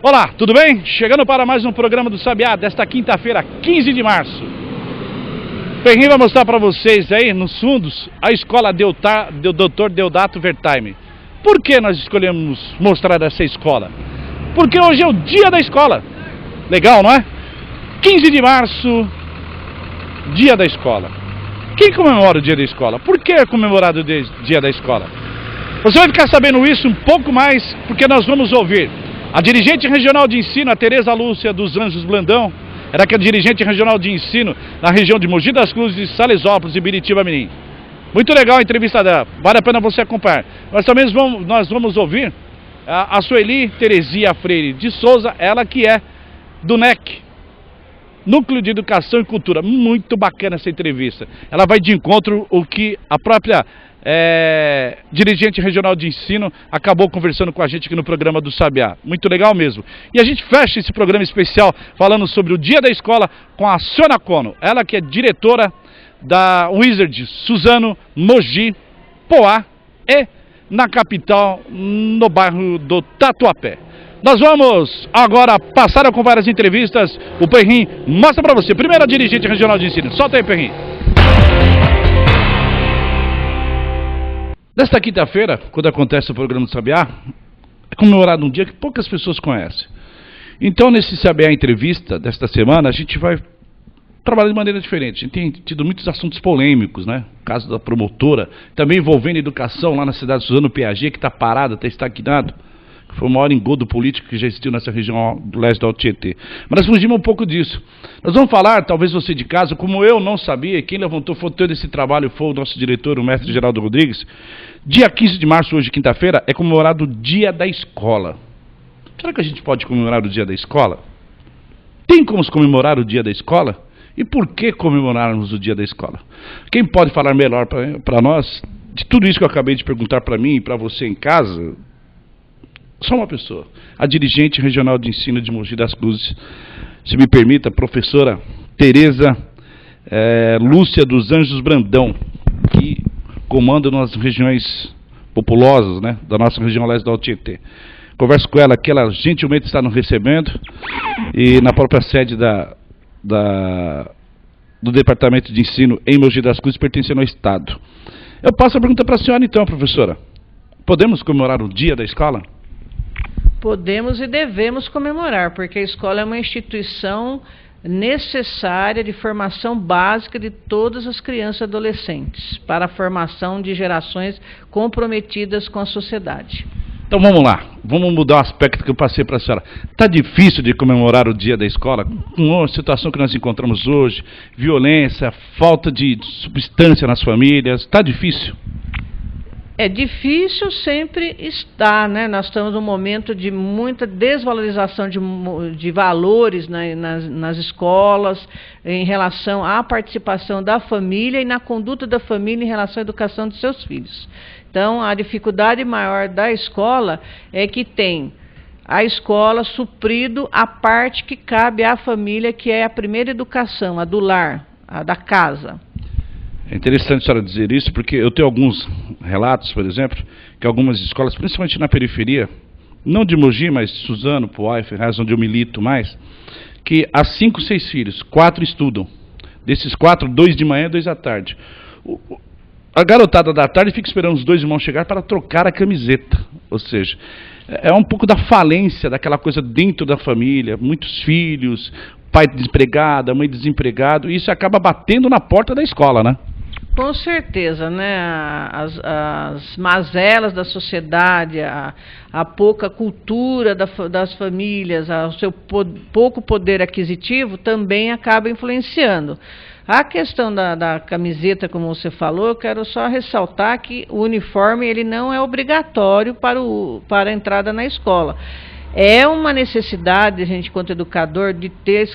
Olá, tudo bem? Chegando para mais um programa do Sabiá, desta quinta-feira, 15 de março. Perrinho vai mostrar para vocês aí, nos fundos, a escola do Dr. Deodato Wertheim. Por que nós escolhemos mostrar essa escola? Porque hoje é o dia da escola. Legal, não é? 15 de março, dia da escola. Quem comemora o dia da escola? Por que é comemorado o dia da escola? Você vai ficar sabendo isso um pouco mais, porque nós vamos ouvir a dirigente regional de ensino, a Tereza Lúcia dos Anjos Blandão, era que a dirigente regional de ensino na região de Mogi das Cruzes, Salesópolis e Biritiba Mirim. Muito legal a entrevista dela, vale a pena você acompanhar. Nós vamos ouvir a Sueli Teresia Freire de Souza, ela que é do NEC, Núcleo de Educação e Cultura. Muito bacana essa entrevista. Ela vai de encontro ao que a própria dirigente regional de ensino acabou conversando com a gente aqui no programa do Sabiá. Muito legal mesmo. E a gente fecha esse programa especial falando sobre o dia da escola com a Sônia Cono, ela que é diretora da Wizard Suzano, Mogi, Poá e na capital, no bairro do Tatuapé. Nós vamos agora passar a acompanhar as entrevistas. O Perrin mostra para você. Primeira dirigente regional de ensino. Solta aí, Perrin. Nesta quinta-feira, quando acontece o programa do Sabiá, é comemorado um dia que poucas pessoas conhecem. Então, nesse Sabiá Entrevista desta semana, a gente vai trabalhar de maneira diferente. A gente tem tido muitos assuntos polêmicos, né? O caso da promotora, também envolvendo educação lá na cidade de Suzano Piaget, que está parado, está estagnado. Foi o maior engodo político que já existiu nessa região do leste do Alto Tietê. Mas nós fugimos um pouco disso. Nós vamos falar, talvez você de casa, como eu não sabia, quem levantou todo esse trabalho foi o nosso diretor, o mestre Geraldo Rodrigues. Dia 15 de março, hoje, quinta-feira, é comemorado o Dia da Escola. Será que a gente pode comemorar o Dia da Escola? Tem como comemorar o Dia da Escola? E por que comemorarmos o Dia da Escola? Quem pode falar melhor para nós de tudo isso que eu acabei de perguntar para mim e para você em casa? Só uma pessoa, a dirigente regional de ensino de Mogi das Cruzes, se me permita, a professora Tereza Lúcia dos Anjos Brandão, que comanda nas regiões populosas, né, da nossa região leste do Alto Tietê. Converso com ela, que ela gentilmente está nos recebendo, e na própria sede do Departamento de Ensino em Mogi das Cruzes, pertencendo ao Estado. Eu passo a pergunta para a senhora então, professora. Podemos comemorar o Dia da Escola? Podemos e devemos comemorar, porque a escola é uma instituição necessária de formação básica de todas as crianças e adolescentes, para a formação de gerações comprometidas com a sociedade. Então vamos lá, vamos mudar o aspecto que eu passei para a senhora. Está difícil de comemorar o dia da escola, com a situação que nós encontramos hoje, violência, falta de substância nas famílias, está difícil? É difícil sempre estar, né? Nós estamos num momento de muita desvalorização de valores nas escolas, em relação à participação da família e na conduta da família em relação à educação dos seus filhos. Então, a dificuldade maior da escola é que tem a escola suprido a parte que cabe à família, que é a primeira educação, a do lar, a da casa. É interessante a senhora dizer isso, porque eu tenho alguns relatos, por exemplo, que algumas escolas, principalmente na periferia, não de Mogi, mas de Suzano, Poá e Ferraz, onde eu milito mais, que há 5, 6 filhos, 4 estudam. Desses 4, 2 de manhã e 2 à tarde. A garotada da tarde fica esperando os 2 irmãos chegar para trocar a camiseta. Ou seja, é um pouco da falência daquela coisa dentro da família, muitos filhos, pai desempregado, a mãe desempregado, e isso acaba batendo na porta da escola, né? Com certeza, né? As mazelas da sociedade, a pouca cultura das famílias, o seu pouco poder aquisitivo também acaba influenciando. A questão da camiseta, como você falou, eu quero só ressaltar que o uniforme ele não é obrigatório para a entrada na escola. É uma necessidade, a gente, enquanto educador, de ter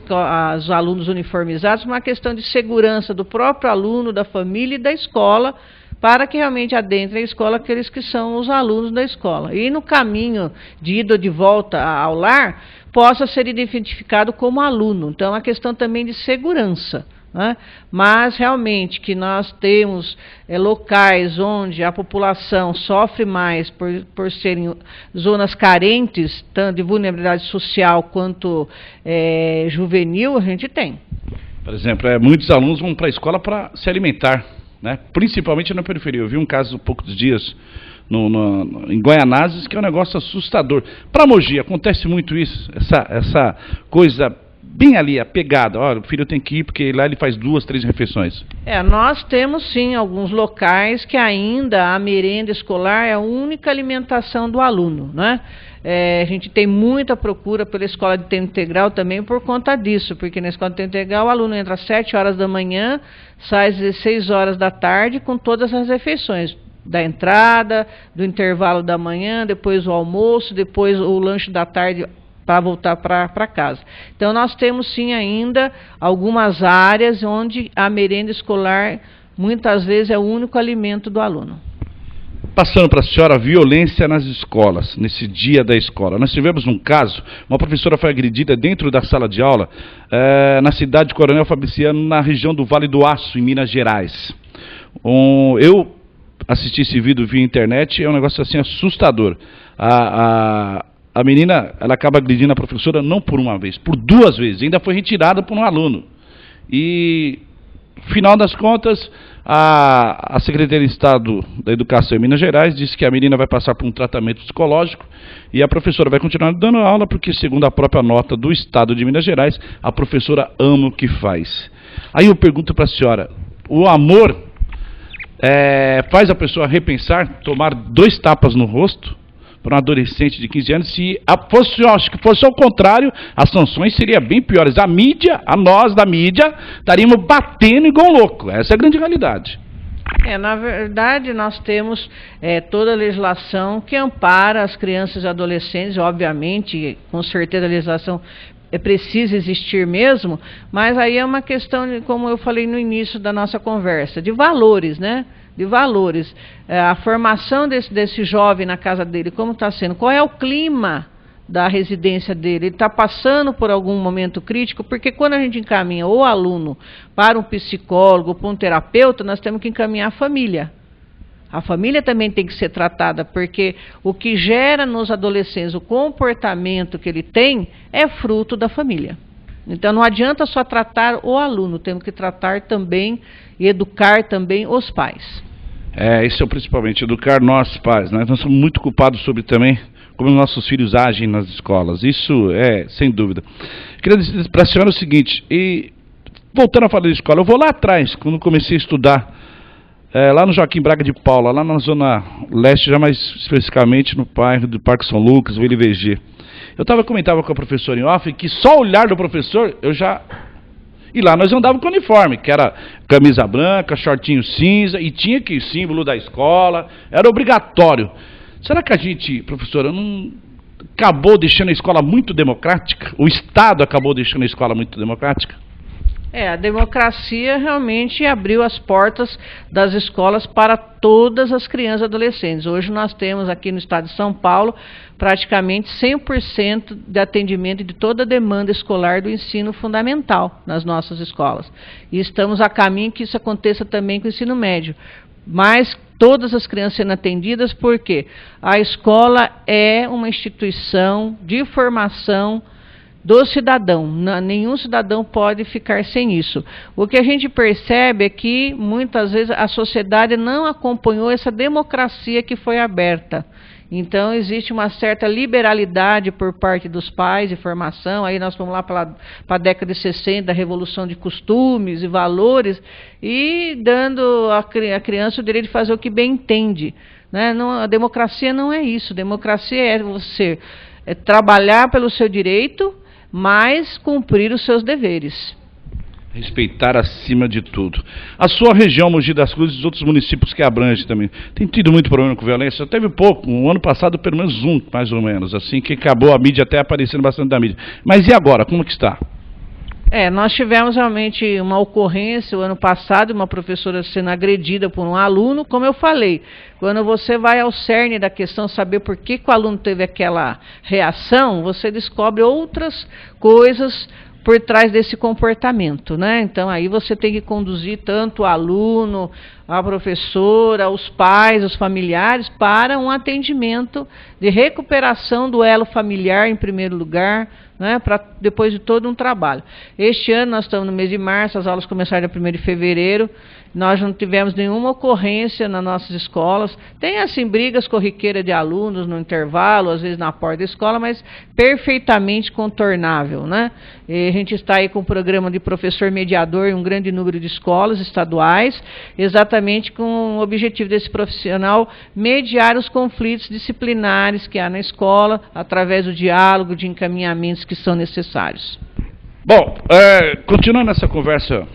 os alunos uniformizados, uma questão de segurança do próprio aluno, da família e da escola, para que realmente adentrem a escola aqueles que são os alunos da escola. E no caminho de ida ou de volta ao lar, possa ser identificado como aluno. Então, é uma questão também de segurança, né? Mas realmente que nós temos locais onde a população sofre mais por serem zonas carentes, tanto de vulnerabilidade social quanto juvenil, a gente tem. Por exemplo, muitos alunos vão para a escola para se alimentar, né? Principalmente na periferia. Eu vi um caso há poucos dias em Guaianazes, que é um negócio assustador. Para Mogi, acontece muito isso, essa coisa bem ali, a pegada. Olha, o filho tem que ir porque lá ele faz 2, 3 refeições. Nós temos sim alguns locais que ainda a merenda escolar é a única alimentação do aluno, né? A gente tem muita procura pela escola de tempo integral também por conta disso, porque na escola de tempo integral o aluno entra às 7 horas da manhã, sai às 16 horas da tarde com todas as refeições, da entrada, do intervalo da manhã, depois o almoço, depois o lanche da tarde para voltar para casa. Então nós temos sim ainda algumas áreas onde a merenda escolar muitas vezes é o único alimento do aluno. Passando para a senhora, violência nas escolas, nesse dia da escola. Nós tivemos um caso, uma professora foi agredida dentro da sala de aula, na cidade de Coronel Fabriciano, na região do Vale do Aço, em Minas Gerais. Eu assisti esse vídeo via internet, é um negócio assim assustador. A menina, ela acaba agredindo a professora não por uma vez, por 2 vezes, ainda foi retirada por um aluno. E, final das contas, a Secretaria de Estado da Educação em Minas Gerais disse que a menina vai passar por um tratamento psicológico e a professora vai continuar dando aula, porque, segundo a própria nota do Estado de Minas Gerais, a professora ama o que faz. Aí eu pergunto para a senhora, o amor faz a pessoa repensar, tomar 2 tapas no rosto para um adolescente de 15 anos? Se acho que fosse ao contrário, as sanções seriam bem piores. Nós da mídia, estaríamos batendo igual louco. Essa é a grande realidade. Na verdade, nós temos toda a legislação que ampara as crianças e adolescentes, obviamente, com certeza a legislação precisa existir mesmo, mas aí é uma questão, como eu falei no início da nossa conversa, de valores, né? De valores. A formação desse jovem na casa dele, como está sendo? Qual é o clima da residência dele? Ele está passando por algum momento crítico? Porque quando a gente encaminha o aluno para um psicólogo, para um terapeuta, nós temos que encaminhar a família. A família também tem que ser tratada, porque o que gera nos adolescentes o comportamento que ele tem é fruto da família. Então não adianta só tratar o aluno, temos que tratar também e educar também os pais. Isso é principalmente, educar nós pais, né? Nós somos muito culpados sobre também como nossos filhos agem nas escolas, isso é sem dúvida. Queria dizer para a senhora o seguinte, e voltando a falar de escola, eu vou lá atrás, quando comecei a estudar, lá no Joaquim Braga de Paula, lá na zona leste, já mais especificamente no bairro do Parque São Lucas, o LVG. Eu comentava com a professora em off que só o olhar do professor, e lá nós andávamos com uniforme, que era camisa branca, shortinho cinza, e tinha que ir símbolo da escola, era obrigatório. Será que a gente, professora, não acabou deixando a escola muito democrática? O Estado acabou deixando a escola muito democrática? A democracia realmente abriu as portas das escolas para todas as crianças e adolescentes. Hoje nós temos aqui no estado de São Paulo praticamente 100% de atendimento de toda a demanda escolar do ensino fundamental nas nossas escolas. E estamos a caminho que isso aconteça também com o ensino médio. Mas todas as crianças sendo atendidas, porque a escola é uma instituição de formação do cidadão. Nenhum cidadão pode ficar sem isso. O que a gente percebe é que muitas vezes a sociedade não acompanhou essa democracia que foi aberta. Então existe uma certa liberalidade por parte dos pais de formação. Aí nós vamos lá para a década de 60, a revolução de costumes e valores, e dando à criança o direito de fazer o que bem entende, né? A democracia não é isso. Democracia é você trabalhar pelo seu direito, mas cumprir os seus deveres. Respeitar acima de tudo. A sua região, Mogi das Cruzes, e os outros municípios que abrange também, tem tido muito problema com violência? Teve pouco, no ano passado pelo menos mais ou menos, assim, que acabou a mídia até aparecendo bastante da mídia. Mas e agora, como que está? Nós tivemos realmente uma ocorrência o ano passado, uma professora sendo agredida por um aluno. Como eu falei, quando você vai ao cerne da questão, saber por que o aluno teve aquela reação, você descobre outras coisas por trás desse comportamento, né? Então, aí você tem que conduzir tanto o aluno, a professora, os pais, os familiares, para um atendimento de recuperação do elo familiar, em primeiro lugar, né, para depois de todo um trabalho. Este ano, nós estamos no mês de março, as aulas começaram dia 1º de fevereiro, nós não tivemos nenhuma ocorrência nas nossas escolas. Tem, assim, brigas corriqueiras de alunos no intervalo, às vezes na porta da escola, mas perfeitamente contornável, né? E a gente está aí com o programa de professor mediador em um grande número de escolas estaduais, exatamente com o objetivo desse profissional mediar os conflitos disciplinares que há na escola, através do diálogo, de encaminhamentos que são necessários. Bom, continuando essa conversa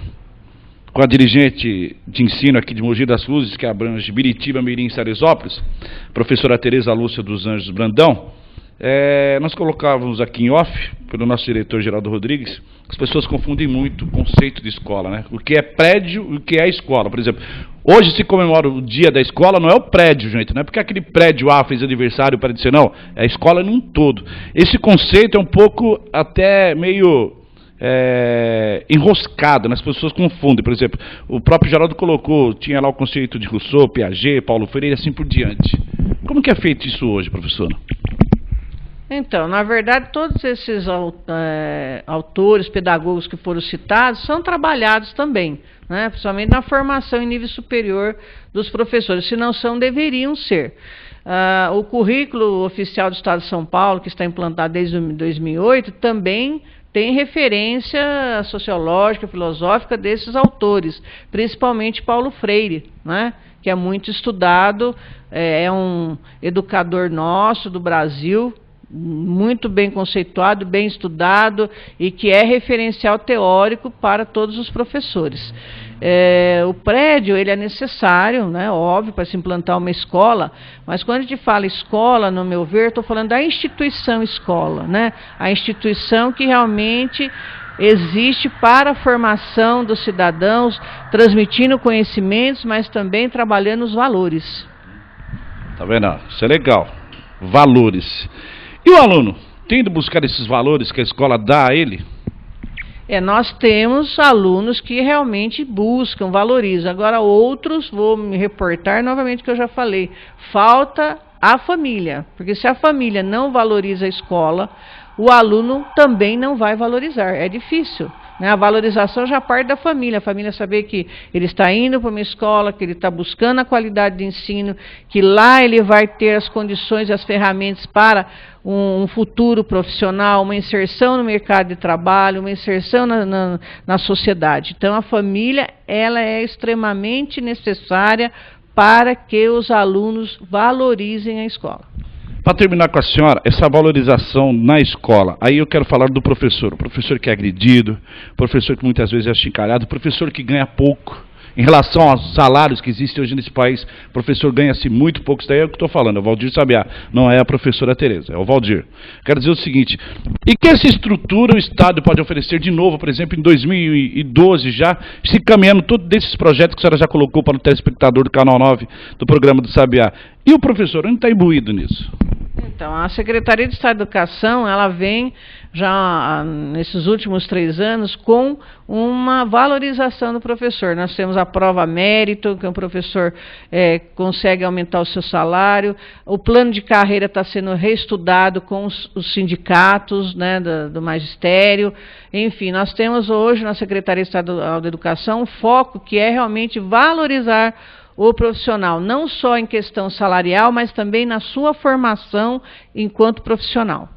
com a dirigente de ensino aqui de Mogi das Cruzes, que abrange Biritiba, Mirim e Salesópolis, professora Tereza Lúcia dos Anjos Brandão, nós colocávamos aqui em off, pelo nosso diretor Geraldo Rodrigues, as pessoas confundem muito o conceito de escola, né? O que é prédio e o que é escola. Por exemplo, hoje se comemora o dia da escola, não é o prédio, gente, não é porque aquele prédio fez aniversário para dizer, não, é a escola num todo. Esse conceito é um pouco até meio enroscado, né? As pessoas confundem. Por exemplo, o próprio Geraldo colocou, tinha lá o conceito de Rousseau, Piaget, Paulo Freire e assim por diante. Como que é feito isso hoje, professora? Então, na verdade, todos esses autores, pedagogos que foram citados, são trabalhados também, né? Principalmente na formação em nível superior dos professores, se não são, deveriam ser. O currículo oficial do Estado de São Paulo, que está implantado desde 2008, também tem referência sociológica, filosófica desses autores, principalmente Paulo Freire, né? Que é muito estudado, é um educador nosso do Brasil, muito bem conceituado, bem estudado e que é referencial teórico para todos os professores. O prédio, ele é necessário, né, óbvio, para se implantar uma escola, mas quando a gente fala escola, no meu ver, estou falando da instituição escola, né, a instituição que realmente existe para a formação dos cidadãos, transmitindo conhecimentos, mas também trabalhando os valores. Tá vendo? Isso é legal. Valores. E o aluno, tendo buscar esses valores que a escola dá a ele? Nós temos alunos que realmente buscam, valorizam. Agora outros, vou me reportar novamente que eu já falei, falta a família. Porque se a família não valoriza a escola, o aluno também não vai valorizar. É difícil, né? A valorização já parte da família. A família saber que ele está indo para uma escola, que ele está buscando a qualidade de ensino, que lá ele vai ter as condições e as ferramentas para um futuro profissional, uma inserção no mercado de trabalho, uma inserção na sociedade. Então, a família, ela é extremamente necessária para que os alunos valorizem a escola. Para terminar com a senhora, essa valorização na escola, aí eu quero falar do professor. O professor que é agredido, o professor que muitas vezes é achincalhado, o professor que ganha pouco. Em relação aos salários que existem hoje nesse país, o professor ganha-se muito pouco. Isso daí é o que estou falando, é o Valdir Sabiá, não é a professora Tereza, é o Valdir. Quero dizer o seguinte, e que essa estrutura o Estado pode oferecer de novo, por exemplo, em 2012 já, se caminhando todos esses projetos que a senhora já colocou para o telespectador do Canal 9, do programa do Sabiá. E o professor, onde está imbuído nisso? Então, a Secretaria de Estado de Educação, ela vem já nesses últimos 3 anos com uma valorização do professor. Nós temos a prova mérito, que o professor consegue aumentar o seu salário. O plano de carreira está sendo reestudado com os sindicatos, né, do magistério. Enfim, nós temos hoje na Secretaria Estadual de Educação um foco que é realmente valorizar o profissional, não só em questão salarial, mas também na sua formação enquanto profissional.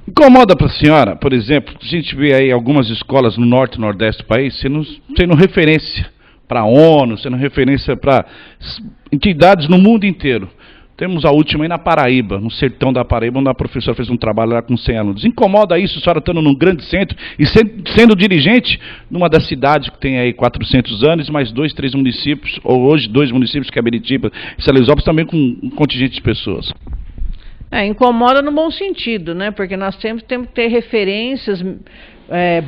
Incomoda para a senhora, por exemplo, a gente vê aí algumas escolas no norte e nordeste do país sendo referência para a ONU, sendo referência para entidades no mundo inteiro. Temos a última aí na Paraíba, no sertão da Paraíba, onde a professora fez um trabalho lá com 100 alunos. Incomoda isso, a senhora estando num grande centro e sendo dirigente numa das cidades que tem aí 400 anos, mais 2, 3 municípios, ou hoje 2 municípios, que é Biritiba e Salesópolis, também com um contingente de pessoas. Incomoda no bom sentido, né? Porque nós temos que ter referências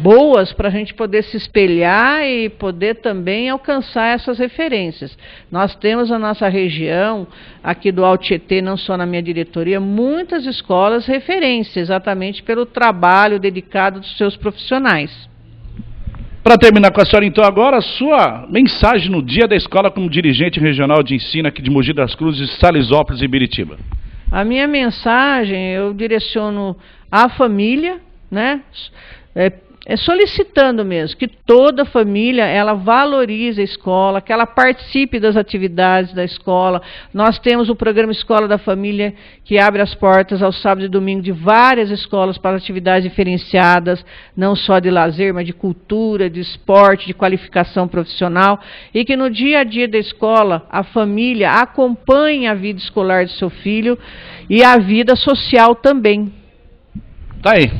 boas para a gente poder se espelhar e poder também alcançar essas referências. Nós temos na nossa região, aqui do Alto Tietê, não só na minha diretoria, muitas escolas referência, exatamente pelo trabalho dedicado dos seus profissionais. Para terminar com a senhora, então, agora, a sua mensagem no Dia da Escola como dirigente regional de ensino aqui de Mogi das Cruzes, Salesópolis e Biritiba. A minha mensagem eu direciono à família, né? Solicitando mesmo que toda família ela valorize a escola, que ela participe das atividades da escola. Nós temos o programa Escola da Família, que abre as portas aos sábados e domingos de várias escolas para atividades diferenciadas, não só de lazer, mas de cultura, de esporte, de qualificação profissional, e que no dia a dia da escola, a família acompanhe a vida escolar do seu filho e a vida social também. Tá aí.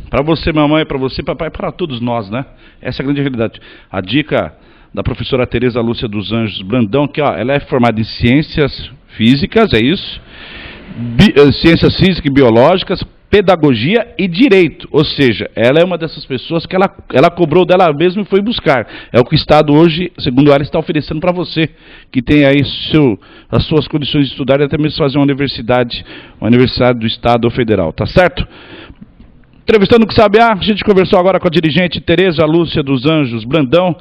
Para você, mamãe, para você, papai, para todos nós, né? Essa é a grande realidade. A dica da professora Tereza Lúcia dos Anjos Brandão, que ó, ela é formada em ciências físicas, é isso? Ciências físicas e biológicas, pedagogia e direito. Ou seja, ela é uma dessas pessoas que ela cobrou dela mesma e foi buscar. É o que o Estado hoje, segundo ela, está oferecendo para você, que tem aí as suas condições de estudar e até mesmo fazer uma universidade do Estado ou federal, tá certo? Entrevistando o Sabiá, a gente conversou agora com a dirigente Tereza Lúcia dos Anjos Brandão,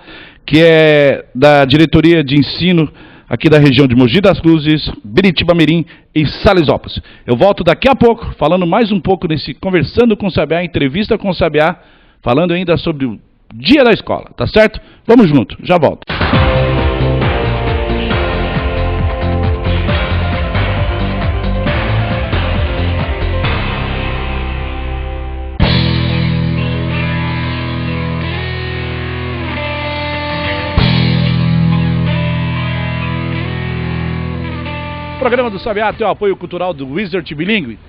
que é da diretoria de ensino aqui da região de Mogi das Cruzes, Biritiba Mirim e Salesópolis. Eu volto daqui a pouco, falando mais um pouco nesse Conversando com o Sabiá, entrevista com o Sabiá, falando ainda sobre o Dia da Escola, tá certo? Vamos junto, já volto. O programa do Sabiá tem o apoio cultural do Wizard Bilingue.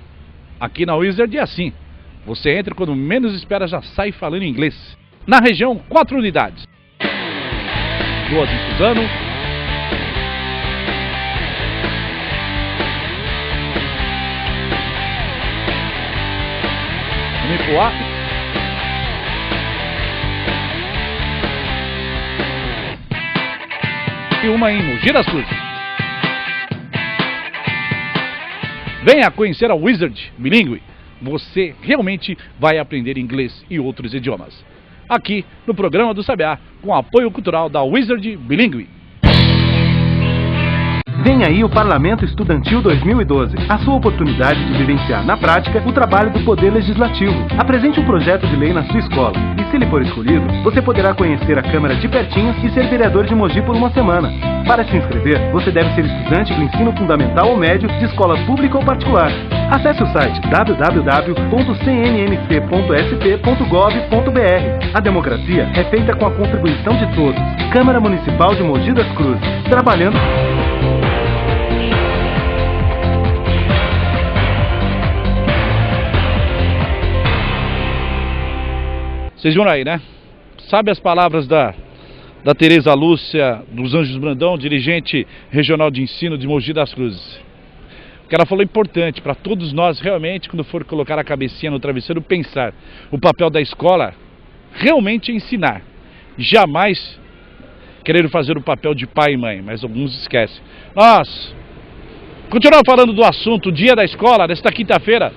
Aqui na Wizard é assim. Você entra quando menos espera, já sai falando inglês. Na região, 4 unidades. 2 em Suzano. Uma em Poá. E uma em Mogi das Cruzes. Venha conhecer a Wizard Bilingue. Você realmente vai aprender inglês e outros idiomas. Aqui no programa do Sabiá, com apoio cultural da Wizard Bilingue. Vem aí o Parlamento Estudantil 2012, a sua oportunidade de vivenciar na prática o trabalho do Poder Legislativo. Apresente um projeto de lei na sua escola e, se ele for escolhido, você poderá conhecer a Câmara de pertinho e ser vereador de Mogi por uma semana. Para se inscrever, você deve ser estudante do ensino fundamental ou médio de escola pública ou particular. Acesse o site www.cnmc.sp.gov.br. A democracia é feita com a contribuição de todos. Câmara Municipal de Mogi das Cruzes, trabalhando... Vocês viram aí, né? Sabe as palavras da Tereza Lúcia dos Anjos Brandão, dirigente regional de ensino de Mogi das Cruzes. O que ela falou é importante para todos nós realmente, quando for colocar a cabecinha no travesseiro, pensar. O papel da escola realmente é ensinar. Jamais querer fazer o papel de pai e mãe, mas alguns esquecem. Nós continuamos falando do assunto, o Dia da Escola, desta quinta-feira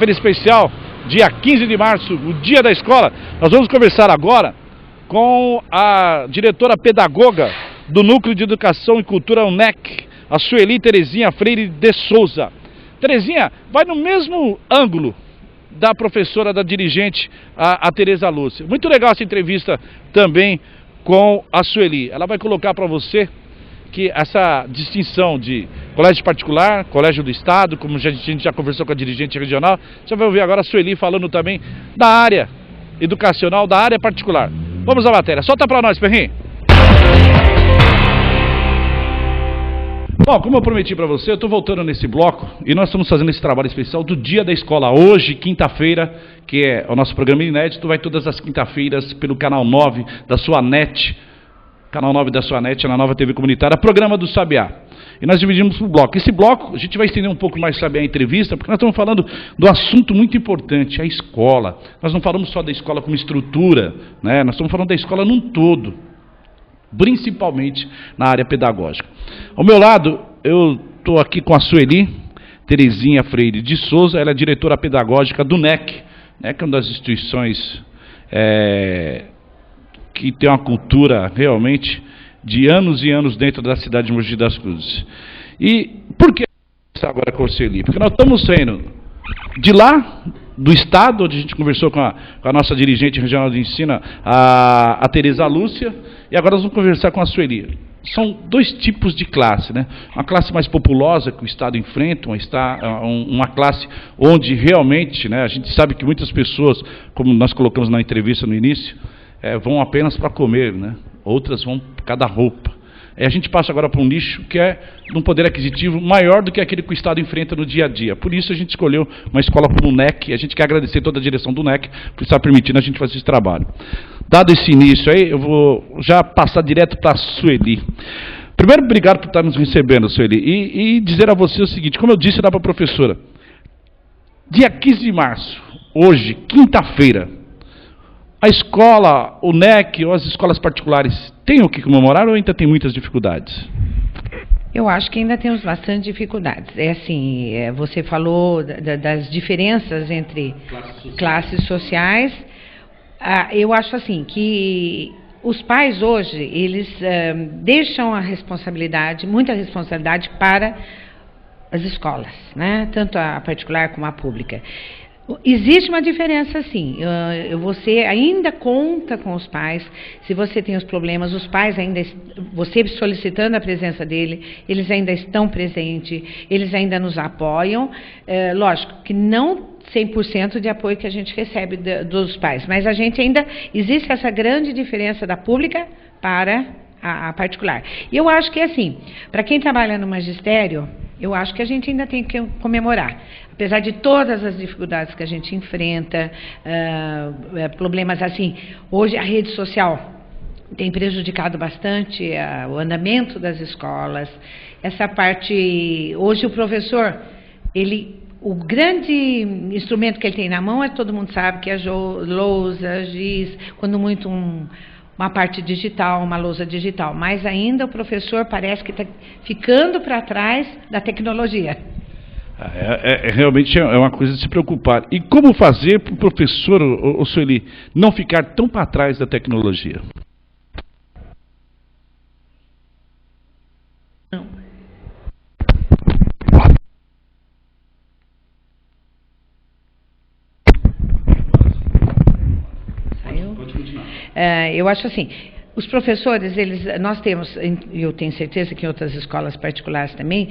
especial, dia 15 de março, o Dia da Escola. Nós vamos conversar agora com a diretora pedagoga do Núcleo de Educação e Cultura UNEC, a Sueli Terezinha Freire de Souza. Terezinha, vai no mesmo ângulo da professora, da dirigente, a Tereza Lúcia. Muito legal essa entrevista também com a Sueli. Ela vai colocar para você que essa distinção de colégio particular, colégio do Estado, como a gente já conversou com a dirigente regional, você vai ouvir agora a Sueli falando também da área educacional, da área particular. Vamos à matéria. Solta para nós, Perrinho. Bom, como eu prometi para você, eu estou voltando nesse bloco e nós estamos fazendo esse trabalho especial do Dia da Escola. Hoje, quinta-feira, que é o nosso programa inédito, vai todas as quinta-feiras pelo canal 9 da sua NET, canal 9 da sua NET, na Nova TV Comunitária, programa do Sabiá. e nós dividimos por bloco. Esse bloco, a gente vai estender um pouco mais, sabe, a entrevista, porque nós estamos falando do assunto muito importante, a escola. Nós não falamos só da escola como estrutura, né? Nós estamos falando da escola num todo, principalmente na área pedagógica. Ao meu lado, eu estou aqui com a Sueli Terezinha Freire de Souza, ela é diretora pedagógica do NEC, né, que é uma das instituições que tem uma cultura realmente de anos e anos dentro da cidade de Mogi das Cruzes. E por que agora com a Sueli? Porque nós estamos saindo de lá, do estado, onde a gente conversou com a nossa dirigente regional de ensino, a Tereza Lúcia, e agora nós vamos conversar com a Sueli. São dois tipos de classe, né? Uma classe mais populosa que o Estado enfrenta, uma classe onde realmente, né, a gente sabe que muitas pessoas, como nós colocamos na entrevista no início, vão apenas para comer, né? Outras vão por cada roupa. A gente passa agora para um nicho que é de um poder aquisitivo maior do que aquele que o Estado enfrenta no dia a dia. Por isso a gente escolheu uma escola como o NEC, e a gente quer agradecer toda a direção do NEC por estar permitindo a gente fazer esse trabalho. Dado esse início aí, eu vou já passar direto para a Sueli. Primeiro, obrigado por estar nos recebendo, Sueli, e dizer a você o seguinte, como eu disse lá para a professora, dia 15 de março, hoje, quinta-feira, a escola, o NEC ou as escolas particulares têm o que comemorar ou ainda tem muitas dificuldades? Eu acho que ainda temos bastante dificuldades. Você falou das diferenças entre classes sociais. Eu acho assim que os pais hoje, eles deixam a responsabilidade, muita responsabilidade para as escolas, né? Tanto a particular como a pública. Existe uma diferença, sim. Você ainda conta com os pais. Se você tem os problemas, os pais ainda, você solicitando a presença dele, eles ainda estão presentes, eles ainda nos apoiam. Lógico que não 100% de apoio que a gente recebe dos pais, mas a gente ainda, existe essa grande diferença da pública para a particular. E eu acho que, assim, para quem trabalha no magistério, eu acho que a gente ainda tem que comemorar. Apesar de todas as dificuldades que a gente enfrenta, problemas assim, hoje a rede social tem prejudicado bastante o andamento das escolas. Essa parte, hoje o professor, o grande instrumento que ele tem na mão, todo mundo sabe que é a lousa, giz, quando muito uma parte digital, uma lousa digital, mas ainda o professor parece que está ficando para trás da tecnologia. Realmente é uma coisa de se preocupar. E como fazer para o professor, Sueli, não ficar tão para trás da tecnologia? Não. Saiu? Pode continuar. Eu acho assim, os professores, nós temos, e eu tenho certeza que em outras escolas particulares também,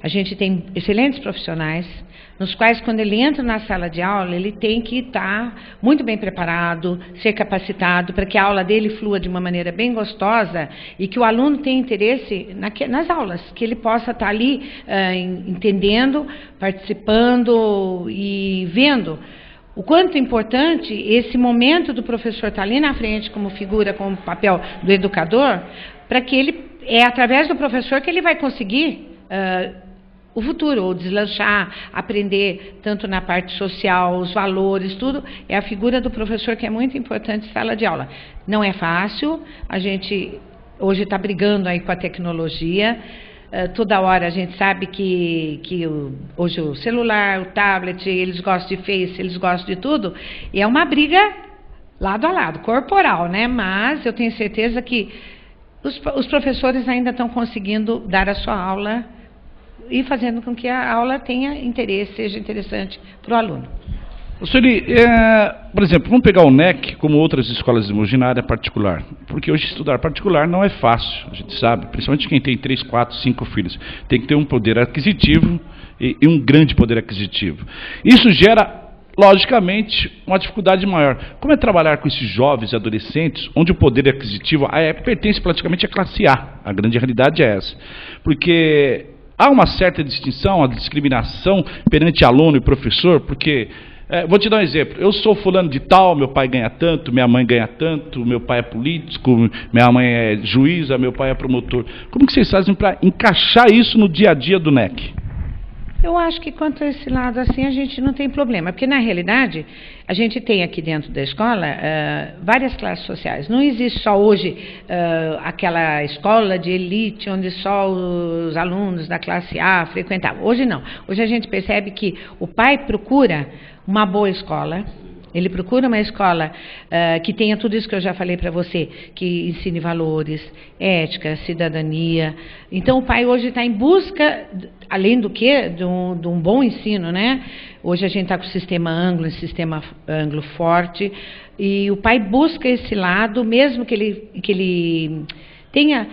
a gente tem excelentes profissionais, nos quais, quando ele entra na sala de aula, ele tem que estar muito bem preparado, ser capacitado, para que a aula dele flua de uma maneira bem gostosa e que o aluno tenha interesse nas aulas, que ele possa estar ali entendendo, participando e vendo o quanto é importante esse momento do professor estar ali na frente como figura, como papel do educador, para que é através do professor que ele vai conseguir o futuro, ou deslanchar, aprender tanto na parte social, os valores, tudo, é a figura do professor que é muito importante em sala de aula. Não é fácil, a gente hoje está brigando aí com a tecnologia, toda hora a gente sabe que hoje o celular, o tablet, eles gostam de Face, eles gostam de tudo, e é uma briga lado a lado, corporal, né? Mas eu tenho certeza que os professores ainda estão conseguindo dar a sua aula e fazendo com que a aula tenha interesse, seja interessante para o aluno. Sueli, por exemplo, vamos pegar o NEC como outras escolas de Mogi na área particular, porque hoje estudar particular não é fácil, a gente sabe, principalmente quem tem 3, 4, 5 filhos, tem que ter um poder aquisitivo e um grande poder aquisitivo. Isso gera, logicamente, uma dificuldade maior. Como é trabalhar com esses jovens e adolescentes, onde o poder aquisitivo pertence praticamente à classe A grande realidade é essa, porque há uma certa distinção, a discriminação perante aluno e professor, porque Vou te dar um exemplo. Eu sou fulano de tal, meu pai ganha tanto, minha mãe ganha tanto, meu pai é político, minha mãe é juíza, meu pai é promotor. Como que vocês fazem para encaixar isso no dia a dia do NEC? Eu acho que quanto a esse lado assim a gente não tem problema, porque na realidade a gente tem aqui dentro da escola várias classes sociais. Não existe só hoje aquela escola de elite onde só os alunos da classe A frequentavam. Hoje não. Hoje a gente percebe que o pai procura uma boa escola. Ele procura uma escola que tenha tudo isso que eu já falei para você, que ensine valores, ética, cidadania. Então, o pai hoje está em busca, além do que, de um bom ensino, né? Hoje a gente está com o sistema anglo, um sistema anglo forte, e o pai busca esse lado, mesmo que ele tenha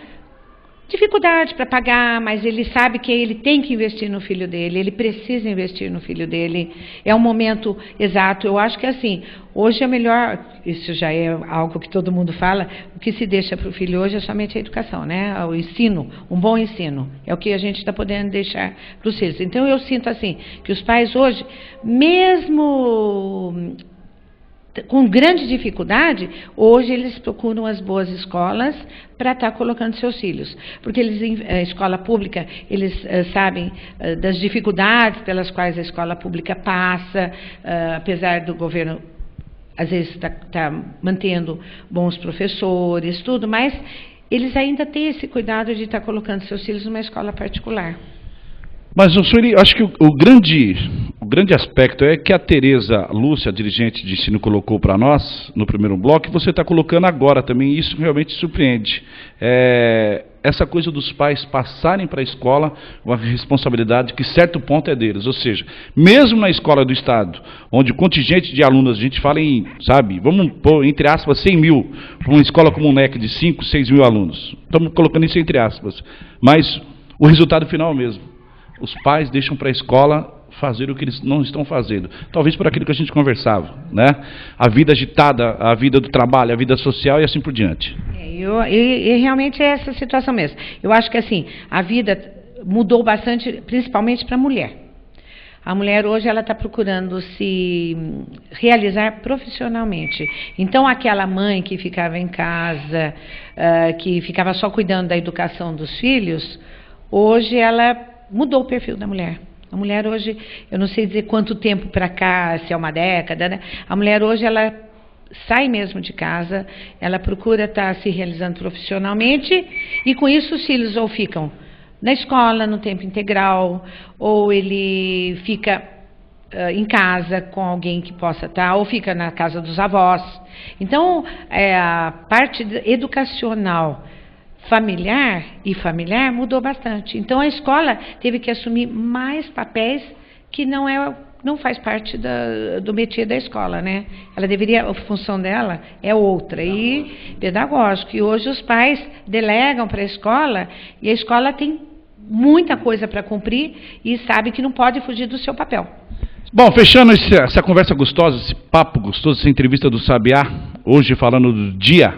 dificuldade para pagar, mas ele sabe que ele tem que investir no filho dele, ele precisa investir no filho dele, é um momento exato. Eu acho que assim, hoje é melhor, isso já é algo que todo mundo fala, o que se deixa para o filho hoje é somente a educação, né? O ensino, um bom ensino, é o que a gente está podendo deixar para os filhos. Então eu sinto assim, que os pais hoje, mesmo com grande dificuldade, hoje eles procuram as boas escolas para estar colocando seus filhos, porque a escola pública, eles sabem das dificuldades pelas quais a escola pública passa, apesar do governo às vezes tá mantendo bons professores, tudo, mas eles ainda têm esse cuidado de estar colocando seus filhos numa escola particular. Mas, Sueli, acho que o grande aspecto é que a Tereza Lúcia, dirigente de ensino, colocou para nós no primeiro bloco, e você está colocando agora também, e isso realmente surpreende. Essa coisa dos pais passarem para a escola uma responsabilidade que certo ponto é deles, ou seja, mesmo na escola do Estado, onde o contingente de alunos, a gente fala em, vamos pôr entre aspas 100 mil, para uma escola como o NEC de 5, 6 mil alunos, estamos colocando isso entre aspas, mas o resultado final é o mesmo. Os pais deixam para a escola fazer o que eles não estão fazendo. Talvez por aquilo que a gente conversava, né? A vida agitada, a vida do trabalho, a vida social e assim por diante. E realmente é essa situação mesmo. Eu acho que assim, a vida mudou bastante, principalmente para a mulher. A mulher hoje ela está procurando se realizar profissionalmente. Então aquela mãe que ficava em casa, que ficava só cuidando da educação dos filhos, hoje ela mudou o perfil da mulher. A mulher hoje, eu não sei dizer quanto tempo para cá, se é uma década, né? A mulher hoje, ela sai mesmo de casa, ela procura estar se realizando profissionalmente, e com isso os filhos ou ficam na escola, no tempo integral, ou ele fica em casa com alguém que possa estar, ou fica na casa dos avós. Então, a parte educacional familiar mudou bastante. Então a escola teve que assumir mais papéis que não faz parte do métier da escola, né? Ela deveria, a função dela é outra, e pedagógico. E hoje os pais delegam para a escola, e a escola tem muita coisa para cumprir e sabe que não pode fugir do seu papel. Bom, fechando essa conversa gostosa, esse papo gostoso, essa entrevista do Sabiá, hoje falando do dia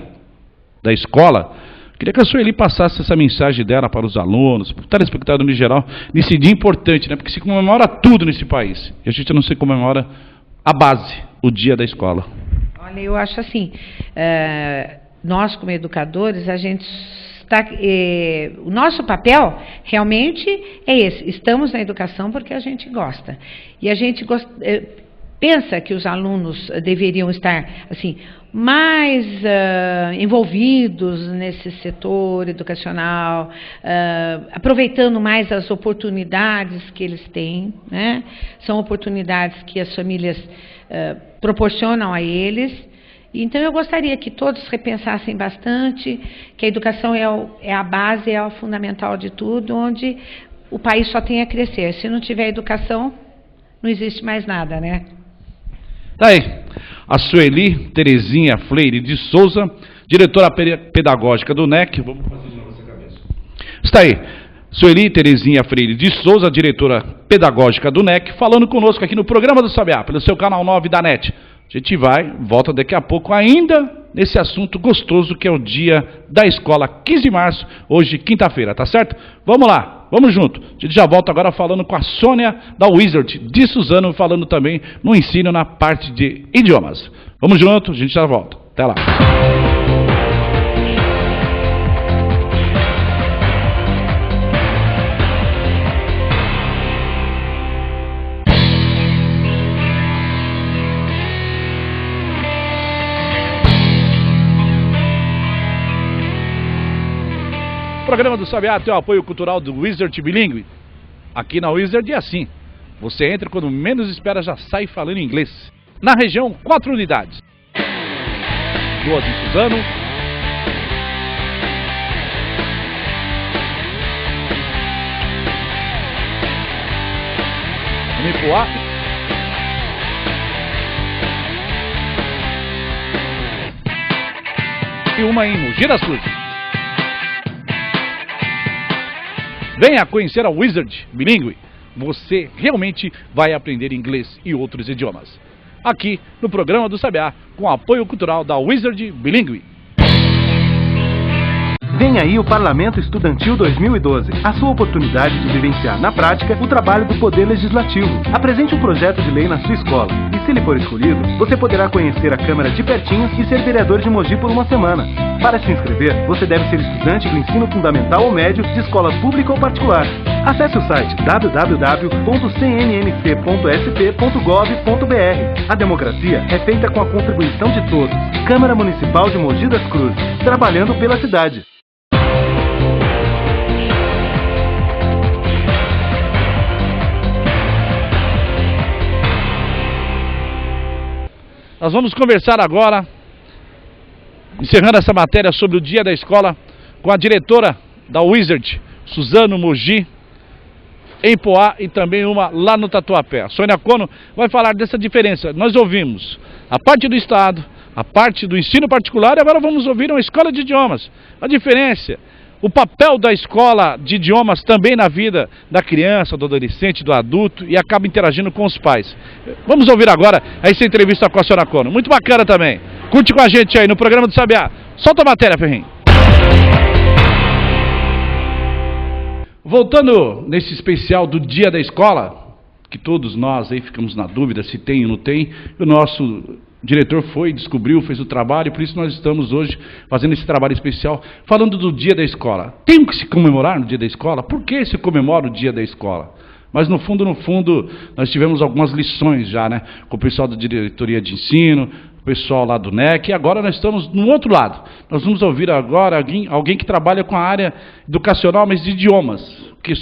da escola, queria que a Sueli passasse essa mensagem dela para os alunos, para o telespectador em geral, nesse dia importante, né? Porque se comemora tudo nesse país, e a gente não se comemora a base, o dia da escola. Olha, eu acho assim, nós como educadores, a gente está, o nosso papel realmente é esse, estamos na educação porque a gente gosta, e a gente pensa que os alunos deveriam estar, assim, mais envolvidos nesse setor educacional, aproveitando mais as oportunidades que eles têm, né? São oportunidades que as famílias proporcionam a eles. Então, eu gostaria que todos repensassem bastante, que a educação é a base, é o fundamental de tudo, onde o país só tem a crescer. Se não tiver educação, não existe mais nada, né? Tá aí, a Sueli Terezinha Freire de Souza, diretora pedagógica do NEC. Vamos fazer isso na nossa cabeça. Está aí, Sueli Terezinha Freire de Souza, diretora pedagógica do NEC, falando conosco aqui no programa do Sabiá, pelo seu canal 9 da NET. A gente volta daqui a pouco ainda nesse assunto gostoso que é o Dia da Escola, 15 de março, hoje quinta-feira, tá certo? Vamos lá, vamos junto. A gente já volta agora falando com a Sônia da Wizard de Suzano, falando também no ensino na parte de idiomas. Vamos junto, a gente já volta. Até lá. O programa do Sabiá tem o apoio cultural do Wizard Bilingue. Aqui na Wizard é assim. Você entra quando menos espera, já sai falando inglês. Na região, 4 unidades. 2 em Suzano. Em Ipuá. E uma em Mogi das Cruzes. Venha conhecer a Wizard Bilingue. Você realmente vai aprender inglês e outros idiomas. Aqui no programa do Sabiá, com apoio cultural da Wizard Bilingue. Vem aí o Parlamento Estudantil 2012, a sua oportunidade de vivenciar na prática o trabalho do Poder Legislativo. Apresente um projeto de lei na sua escola e, se ele for escolhido, você poderá conhecer a Câmara de pertinho e ser vereador de Mogi por uma semana. Para se inscrever, você deve ser estudante do ensino fundamental ou médio de escola pública ou particular. Acesse o site www.cnmc.sp.gov.br. A democracia é feita com a contribuição de todos. Câmara Municipal de Mogi das Cruzes, trabalhando pela cidade. Nós vamos conversar agora, encerrando essa matéria sobre o Dia da Escola, com a diretora da Wizard, Suzano, Mogi, em Poá e também uma lá no Tatuapé. A Sônia Cono vai falar dessa diferença. Nós ouvimos a parte do Estado, a parte do ensino particular e agora vamos ouvir uma escola de idiomas. A diferença, o papel da escola de idiomas também na vida da criança, do adolescente, do adulto e acaba interagindo com os pais. Vamos ouvir agora essa entrevista com a Sônia Cono. Muito bacana também. Curte com a gente aí no programa do Sabiá. Solta a matéria, Ferrinho. Voltando nesse especial do Dia da Escola, que todos nós aí ficamos na dúvida se tem ou não tem, o nosso diretor foi, descobriu, fez o trabalho, por isso nós estamos hoje fazendo esse trabalho especial, falando do Dia da Escola. Tem que se comemorar no Dia da Escola? Por que se comemora o Dia da Escola? Mas no fundo, nós tivemos algumas lições já, né? Com o pessoal da diretoria de ensino, o pessoal lá do NEC, e agora nós estamos no outro lado. Nós vamos ouvir agora alguém que trabalha com a área educacional, mas de idiomas, que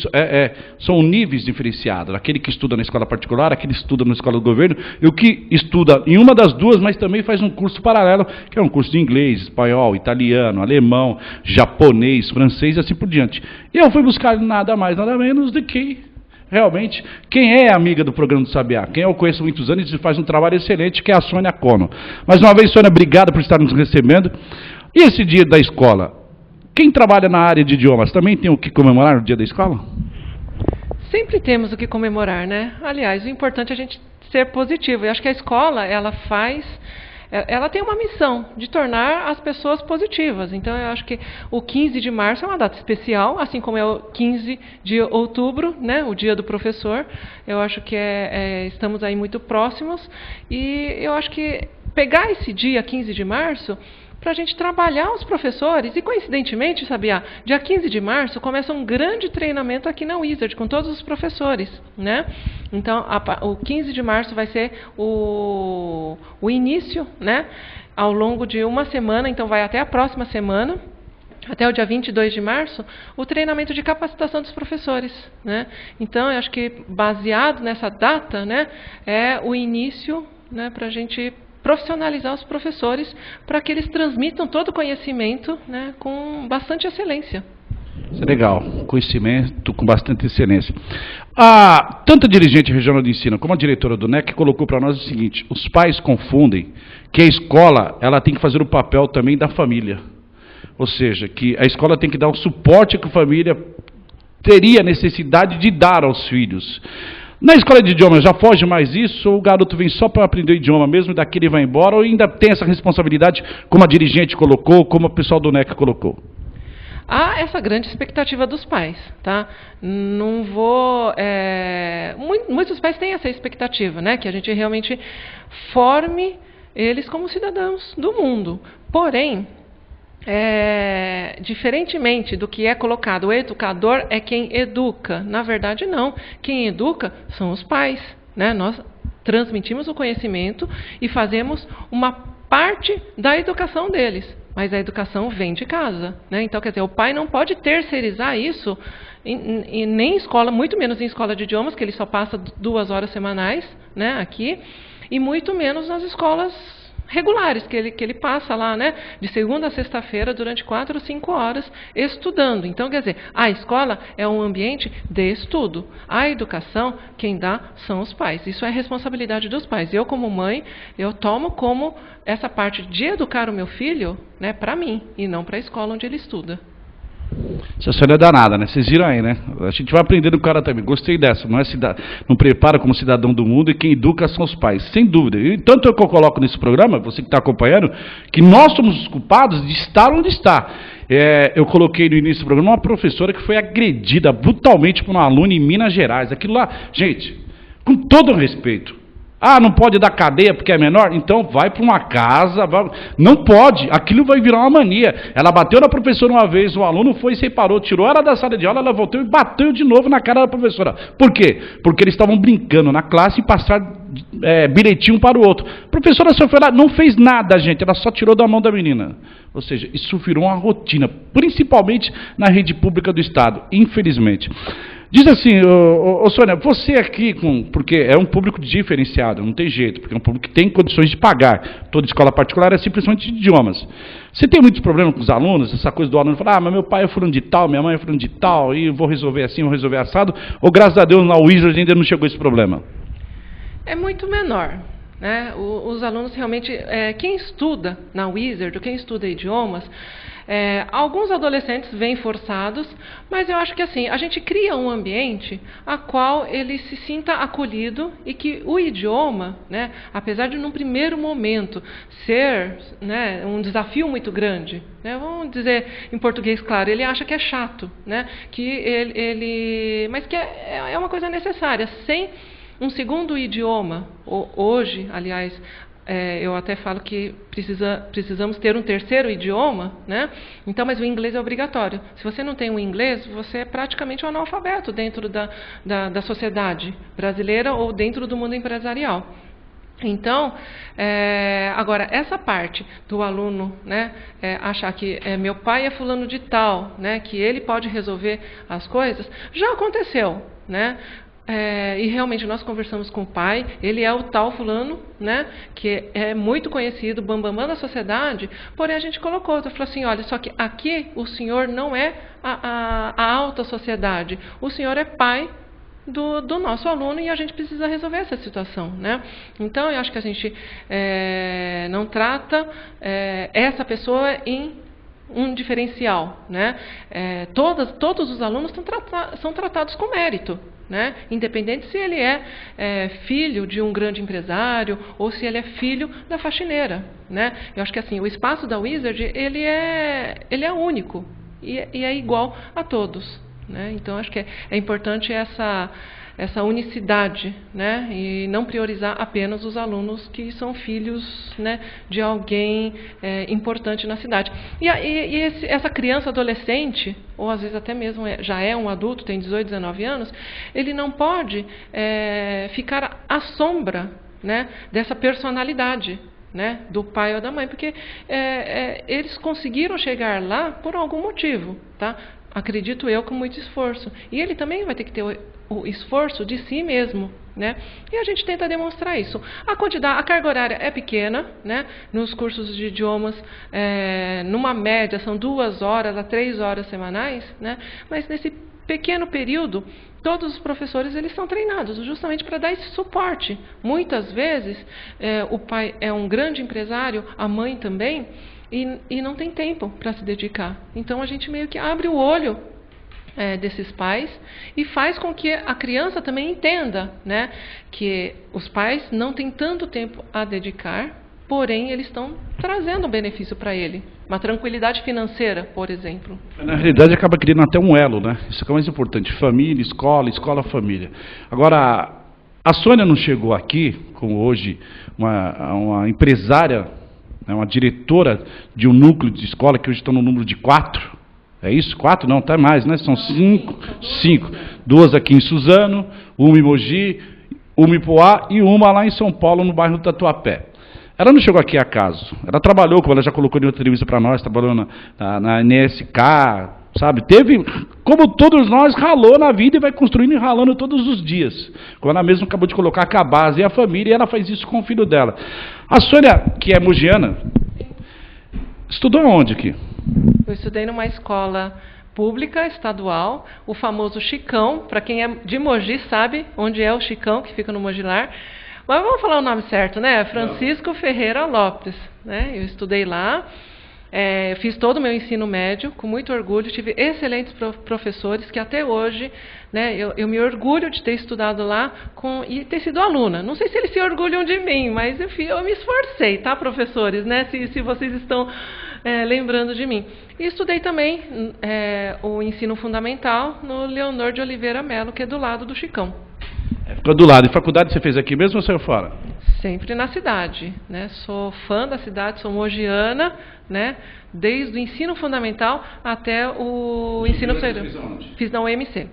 são níveis diferenciados, aquele que estuda na escola particular, aquele que estuda na escola do governo, e o que estuda em uma das duas, mas também faz um curso paralelo, que é um curso de inglês, espanhol, italiano, alemão, japonês, francês e assim por diante. E eu fui buscar nada mais, nada menos do que, realmente, quem é amiga do programa do Sabiá, quem eu conheço há muitos anos e faz um trabalho excelente, que é a Sônia Cono. Mais uma vez, Sônia, obrigado por estar nos recebendo. E esse Dia da Escola? Quem trabalha na área de idiomas também tem o que comemorar no Dia da Escola? Sempre temos o que comemorar, né? Aliás, o importante é a gente ser positivo. Eu acho que a escola, ela tem uma missão de tornar as pessoas positivas. Então, eu acho que o 15 de março é uma data especial, assim como é o 15 de outubro, né, o Dia do Professor. Eu acho que estamos aí muito próximos. E eu acho que pegar esse dia 15 de março para a gente trabalhar os professores, e coincidentemente, Sabiá, dia 15 de março começa um grande treinamento aqui na Wizard, com todos os professores, né? Então, o 15 de março vai ser o início, né? Ao longo de uma semana, então vai até a próxima semana, até o dia 22 de março, o treinamento de capacitação dos professores, né? Então, eu acho que baseado nessa data, né, é o início, né, para a gente profissionalizar os professores para que eles transmitam todo o conhecimento, né, com bastante excelência. Isso é legal, conhecimento com bastante excelência. Tanto a dirigente regional de ensino como a diretora do NEC colocou para nós o seguinte: os pais confundem que a escola ela tem que fazer o papel também da família. Ou seja, que a escola tem que dar o suporte que a família teria necessidade de dar aos filhos. Na escola de idioma já foge mais isso, ou o garoto vem só para aprender o idioma mesmo, e daqui ele vai embora, ou ainda tem essa responsabilidade, como a dirigente colocou, como o pessoal do NEC colocou? Há essa grande expectativa dos pais, tá? Não vou... muitos pais têm essa expectativa, né? Que a gente realmente forme eles como cidadãos do mundo. Porém, diferentemente do que é colocado, o educador é quem educa. Na verdade, não. Quem educa são os pais, né? Nós transmitimos o conhecimento e fazemos uma parte da educação deles. Mas a educação vem de casa, né? Então, quer dizer, o pai não pode terceirizar isso nem em escola, muito menos em escola de idiomas, que ele só passa 2 horas semanais, né, aqui, e muito menos nas escolas regulares, que ele passa lá, né, de segunda a sexta-feira, durante 4 ou 5 horas, estudando. Então, quer dizer, a escola é um ambiente de estudo. A educação, quem dá são os pais. Isso é responsabilidade dos pais. Eu, como mãe, eu tomo como essa parte de educar o meu filho, né, para mim, e não para a escola onde ele estuda. Essa história é danada, né? Vocês viram aí, né? A gente vai aprendendo com o cara também. Gostei dessa. Não prepara como cidadão do mundo, e quem educa são os pais, sem dúvida. E tanto é que eu coloco nesse programa, você que está acompanhando, que nós somos os culpados de estar onde está. Eu coloquei no início do programa uma professora que foi agredida brutalmente por um aluno em Minas Gerais. Aquilo lá, gente, com todo o respeito. Ah, não pode dar cadeia porque é menor? Então vai para uma casa. Não pode, aquilo vai virar uma mania. Ela bateu na professora uma vez, o aluno foi e separou, tirou ela da sala de aula, ela voltou e bateu de novo na cara da professora. Por quê? Porque eles estavam brincando na classe e passaram bilhetinho para o outro. A professora só foi lá, não fez nada, gente, ela só tirou da mão da menina. Ou seja, isso virou uma rotina, principalmente na rede pública do Estado, infelizmente. Diz assim, Sônia, você aqui, porque é um público diferenciado, não tem jeito, porque é um público que tem condições de pagar. Toda escola particular é simplesmente de idiomas. Você tem muitos problemas com os alunos, essa coisa do aluno falar, mas meu pai é fulano de tal, minha mãe é fulano de tal, e vou resolver assim, vou resolver assado, ou graças a Deus na Wizard ainda não chegou esse problema? É muito menor. Né? Os alunos realmente, quem estuda na Wizard, ou quem estuda idiomas, alguns adolescentes vêm forçados, mas eu acho que assim, a gente cria um ambiente a qual ele se sinta acolhido e que o idioma, né, apesar de num primeiro momento ser, né, um desafio muito grande, né, vamos dizer em português claro, ele acha que é chato, né, mas que é uma coisa necessária. Sem um segundo idioma, hoje, aliás, eu até falo que precisamos ter um terceiro idioma, né? Então, mas o inglês é obrigatório. Se você não tem o inglês, você é praticamente um analfabeto dentro da sociedade brasileira ou dentro do mundo empresarial. Então, agora, essa parte do aluno, né, achar que meu pai é fulano de tal, né, que ele pode resolver as coisas, já aconteceu, né? E realmente nós conversamos com o pai, ele é o tal fulano, né, que é muito conhecido, bambambam da sociedade, porém a gente colocou, eu falei assim, olha, só que aqui o senhor não é a alta sociedade, o senhor é pai do nosso aluno e a gente precisa resolver essa situação, né? Então eu acho que a gente não trata essa pessoa em um diferencial, né? Todos os alunos são tratados com mérito, né? Independente se ele é filho de um grande empresário ou se ele é filho da faxineira, né? Eu acho que assim, o espaço da Wizard ele é único e é igual a todos, né? Então acho que é importante essa unicidade, né? E não priorizar apenas os alunos que são filhos, né, de alguém importante na cidade. E essa criança adolescente, ou às vezes até mesmo já é um adulto, tem 18, 19 anos, ele não pode ficar à sombra, né, dessa personalidade, né, do pai ou da mãe, porque eles conseguiram chegar lá por algum motivo, tá? Acredito eu, com muito esforço. E ele também vai ter que ter o esforço de si mesmo, né? E a gente tenta demonstrar isso. A carga horária é pequena, né? Nos cursos de idiomas, numa média, são 2 horas a 3 horas semanais, né? Mas nesse pequeno período, todos os professores eles são treinados justamente para dar esse suporte. Muitas vezes, o pai é um grande empresário, a mãe também, e não tem tempo para se dedicar. Então a gente meio que abre o olho desses pais e faz com que a criança também entenda, né, que os pais não têm tanto tempo a dedicar, porém eles estão trazendo um benefício para ele, uma tranquilidade financeira, por exemplo. Na realidade acaba criando até um elo, né? Isso é o mais importante, família, escola, família. Agora, a Sônia não chegou aqui, como hoje, uma empresária, né, uma diretora de um núcleo de escola, que hoje estão no número de 4. É isso? 4? Não, até mais, né? São 5. 2 aqui em Suzano, uma em Mogi, uma em Poá e uma lá em São Paulo, no bairro do Tatuapé. Ela não chegou aqui a acaso. Ela trabalhou, como ela já colocou em outra entrevista para nós, trabalhou na NSK, sabe? Teve, como todos nós, ralou na vida e vai construindo e ralando todos os dias. Como ela mesma acabou de colocar a base e a família, e ela faz isso com o filho dela. A Sônia, que é mogiana, estudou onde aqui? Eu estudei numa escola pública, estadual, o famoso Chicão. Para quem é de Mogi sabe onde é o Chicão, que fica no Mogilar. Mas vamos falar o nome certo, né? Francisco Ferreira Lopes, né? Eu estudei lá, fiz todo o meu ensino médio com muito orgulho, tive excelentes professores que até hoje, né, eu me orgulho de ter estudado lá e ter sido aluna. Não sei se eles se orgulham de mim, mas enfim, eu me esforcei, tá, professores, né? Se vocês estão lembrando de mim. E estudei também o ensino fundamental no Leonor de Oliveira Melo, que é do lado do Chicão. Ficou do lado. E faculdade você fez aqui mesmo ou saiu fora? Sempre na cidade, né? Sou fã da cidade, sou mogiana, né? Desde o ensino fundamental até o ensino superior. Fiz na UMC.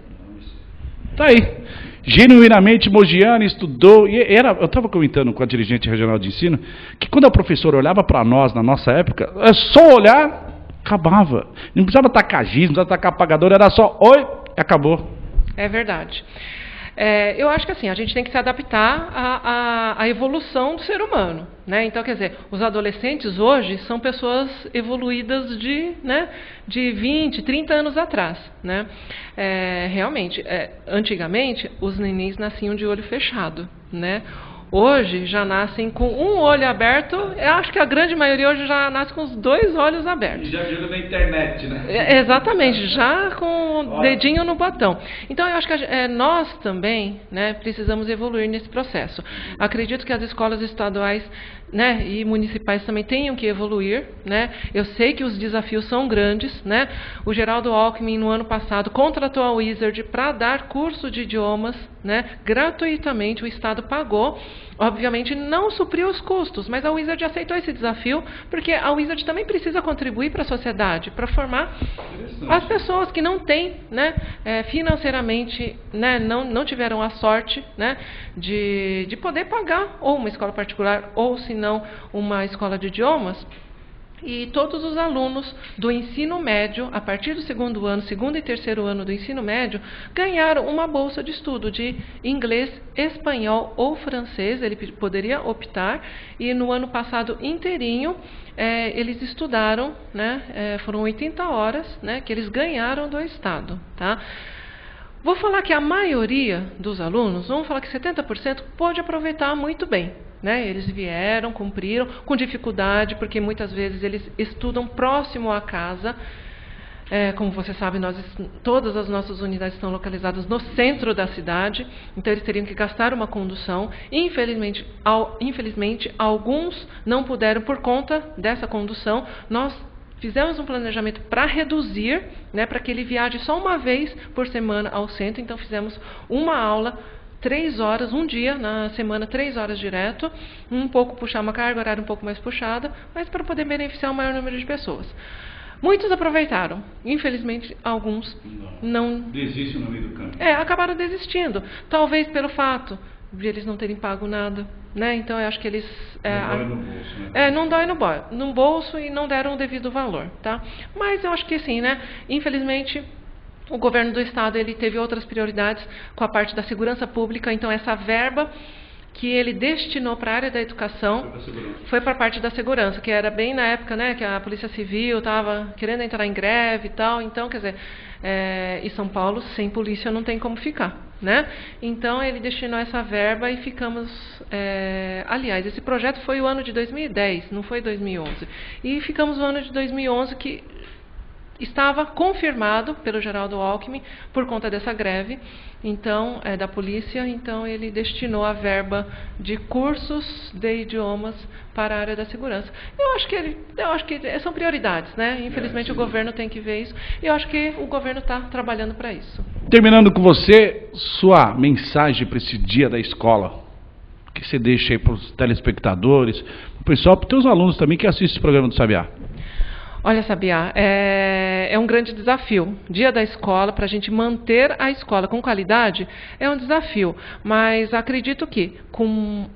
Tá aí. Genuinamente mogiana, estudou. E eu estava comentando com a dirigente regional de ensino que quando a professora olhava para nós, na nossa época, é só olhar, acabava. Não precisava tacar giz, não precisava tacar apagador, era só oi, acabou. É verdade. Eu acho que assim, a gente tem que se adaptar à evolução do ser humano, né? Então, quer dizer, os adolescentes hoje são pessoas evoluídas de 20, 30 anos atrás, né? Realmente, antigamente, os nenéns nasciam de olho fechado, né? Hoje já nascem com um olho aberto, eu acho que a grande maioria hoje já nasce com os 2 olhos abertos. E já joga na internet, né? Exatamente, já com o dedinho no botão. Então, eu acho que nós também, né, precisamos evoluir nesse processo. Acredito que as escolas estaduais, né, e municipais também tenham que evoluir, né? Eu sei que os desafios são grandes, né? O Geraldo Alckmin, no ano passado, contratou a Wizard para dar curso de idiomas, né, gratuitamente, o Estado pagou. Obviamente não supriu os custos, mas a Wizard aceitou esse desafio, porque a Wizard também precisa contribuir para a sociedade, para formar as pessoas que não têm, né, financeiramente, né, não tiveram a sorte, né, de poder pagar ou uma escola particular ou, se não, uma escola de idiomas. E todos os alunos do ensino médio, a partir do segundo e terceiro ano do ensino médio, ganharam uma bolsa de estudo de inglês, espanhol ou francês. Ele poderia optar. E no ano passado inteirinho, eles estudaram, né, foram 80 horas, né, que eles ganharam do Estado. Tá? Vou falar que a maioria dos alunos, vamos falar que 70%, pode aproveitar muito bem. Né? Eles vieram, cumpriram, com dificuldade, porque muitas vezes eles estudam próximo à casa. Como você sabe, todas as nossas unidades estão localizadas no centro da cidade, então eles teriam que gastar uma condução. Infelizmente, alguns não puderam por conta dessa condução. Nós fizemos um planejamento para reduzir, né, para que ele viaje só uma vez por semana ao centro. Então fizemos uma aula 3 horas, um dia na semana, 3 horas direto, puxar uma carga horária um pouco mais puxada, mas para poder beneficiar o maior número de pessoas. Muitos aproveitaram, infelizmente alguns não. Desistem no meio do caminho. Acabaram desistindo, talvez pelo fato de eles não terem pago nada, né? Então eu acho que eles não dói no bolso, né? Não dói no bolso e não deram o devido valor, tá? Mas eu acho que sim, né? Infelizmente o governo do estado ele teve outras prioridades com a parte da segurança pública, então essa verba que ele destinou para a área da educação foi para a parte da segurança, que era bem na época, né, que a Polícia Civil estava querendo entrar em greve e tal. Então, quer dizer, em São Paulo, sem polícia não tem como ficar, né? Então, ele destinou essa verba e ficamos... aliás, esse projeto foi o ano de 2010, não foi 2011. E ficamos no ano de 2011 que estava confirmado pelo Geraldo Alckmin por conta dessa greve, então, da polícia, então ele destinou a verba de cursos de idiomas para a área da segurança. Eu acho que são prioridades, né? Infelizmente o governo tem que ver isso, e eu acho que o governo está trabalhando para isso. Terminando com você, sua mensagem para esse dia da escola, que você deixa aí para os telespectadores, para o pessoal, para os teus alunos também que assistem esse programa do Sabiá. Olha, Sabiá, é um grande desafio. Dia da escola, para a gente manter a escola com qualidade, é um desafio. Mas acredito que, com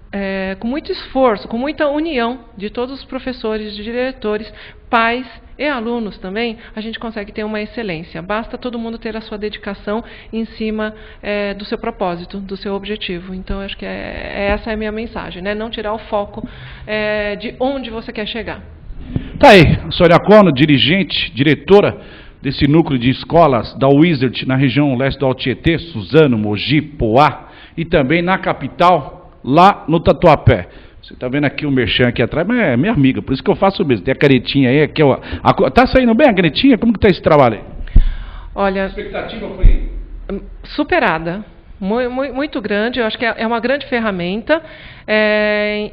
muito esforço, com muita união de todos os professores, de diretores, pais e alunos também, a gente consegue ter uma excelência. Basta todo mundo ter a sua dedicação em cima do seu propósito, do seu objetivo. Então, acho que essa é a minha mensagem, né? Não tirar o foco de onde você quer chegar. Tá aí, a Sônia Cono, dirigente, diretora desse núcleo de escolas da Wizard na região leste do Alto Tietê, Suzano, Mogi, Poá, e também na capital, lá no Tatuapé. Você está vendo aqui o merchan aqui atrás, mas é minha amiga, por isso que eu faço mesmo. Tem a canetinha aí, aqui, tá saindo bem a canetinha? Como que está esse trabalho aí? Olha, a expectativa foi superada. Muito grande, eu acho que é uma grande ferramenta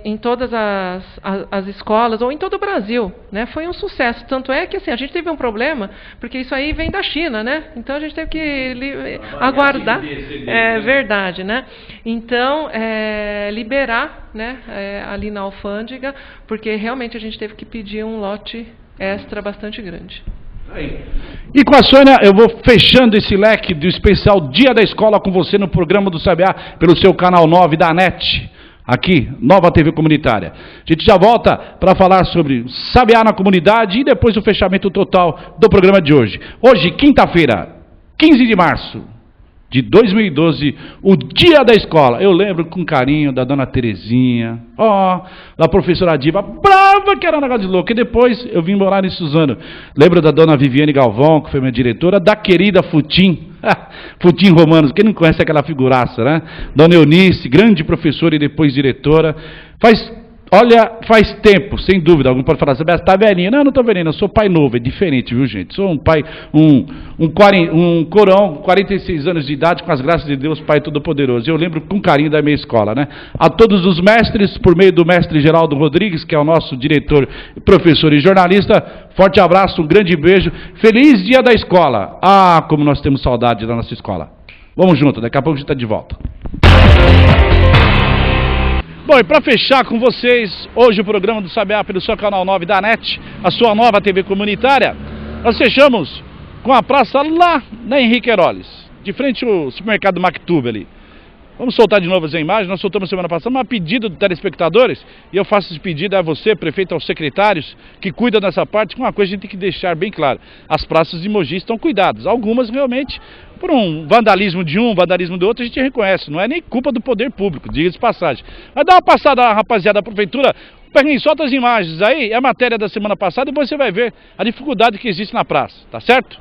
em todas as escolas, ou em todo o Brasil, né? Foi um sucesso, tanto é que assim, a gente teve um problema, porque isso aí vem da China, né? Então a gente teve que aguardar, verdade, né? Então, liberar, né, ali na alfândega, porque realmente a gente teve que pedir um lote extra bastante grande. Aí. E com a Sônia, eu vou fechando esse leque do especial Dia da Escola com você no programa do Sabiá, pelo seu canal 9 da NET, aqui, Nova TV Comunitária. A gente já volta para falar sobre Sabiá na comunidade e depois o fechamento total do programa de hoje. Hoje, quinta-feira, 15 de março de 2012, o Dia da Escola. Eu lembro com carinho da dona Terezinha, da professora Diva, brava que era um negócio de louco. E depois eu vim morar em Suzano. Lembro da dona Viviane Galvão, que foi minha diretora, da querida Futim, Futim Romanos, quem não conhece aquela figuraça, né? Dona Eunice, grande professora e depois diretora. Faz tempo, sem dúvida, alguém pode falar, você está velhinha. Não estou velhinha, eu sou pai novo, é diferente, viu, gente? Sou um pai, um corão, 46 anos de idade, com as graças de Deus, Pai Todo-Poderoso. Eu lembro com carinho da minha escola, né? A todos os mestres, por meio do mestre Geraldo Rodrigues, que é o nosso diretor, professor e jornalista, forte abraço, um grande beijo. Feliz Dia da Escola. Ah, como nós temos saudade da nossa escola. Vamos junto, daqui a pouco a gente está de volta. Bom, e para fechar com vocês, hoje o programa do Sabiá pelo seu canal 9 da NET, a sua nova TV comunitária, nós fechamos com a praça lá na Henrique Heroles, de frente ao supermercado Mactube ali. Vamos soltar de novo as imagens, nós soltamos semana passada, mas a pedido dos telespectadores, e eu faço esse pedido a você, prefeito, aos secretários, que cuidam dessa parte, com uma coisa a gente tem que deixar bem claro, as praças de Mogi estão cuidadas, algumas realmente, por um vandalismo de um, vandalismo do outro, a gente reconhece, não é nem culpa do poder público, diga de passagem. Mas dá uma passada lá, rapaziada, da prefeitura, Perninho, solta as imagens aí, é a matéria da semana passada, e depois você vai ver a dificuldade que existe na praça, tá certo?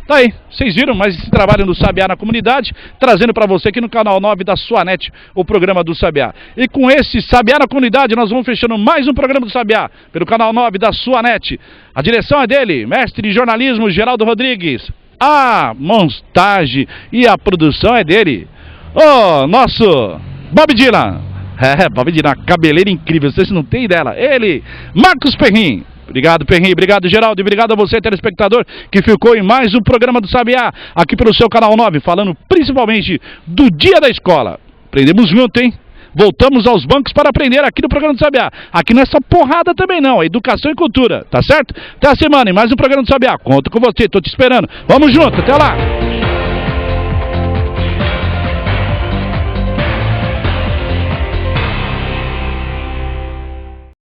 Tá aí, vocês viram mais esse trabalho do Sabiá na comunidade, trazendo para você aqui no canal 9 da sua NET, o programa do Sabiá. E com esse Sabiá na comunidade, nós vamos fechando mais um programa do Sabiá, pelo canal 9 da sua NET. A direção é dele, mestre de jornalismo Geraldo Rodrigues. A montagem e a produção é dele, o nosso Bob Dylan. Bob Dylan, cabeleira incrível, vocês não têm dela. Ele, Marcos Perrin. Obrigado, Perrinho, obrigado, Geraldo, e obrigado a você, telespectador, que ficou em mais um programa do Sabiá, aqui pelo seu canal 9, falando principalmente do Dia da Escola. Aprendemos junto, hein? Voltamos aos bancos para aprender aqui no programa do Sabiá. Aqui nessa porrada também não, é educação e cultura, tá certo? Até a semana em mais um programa do Sabiá. Conto com você, tô te esperando. Vamos junto, até lá!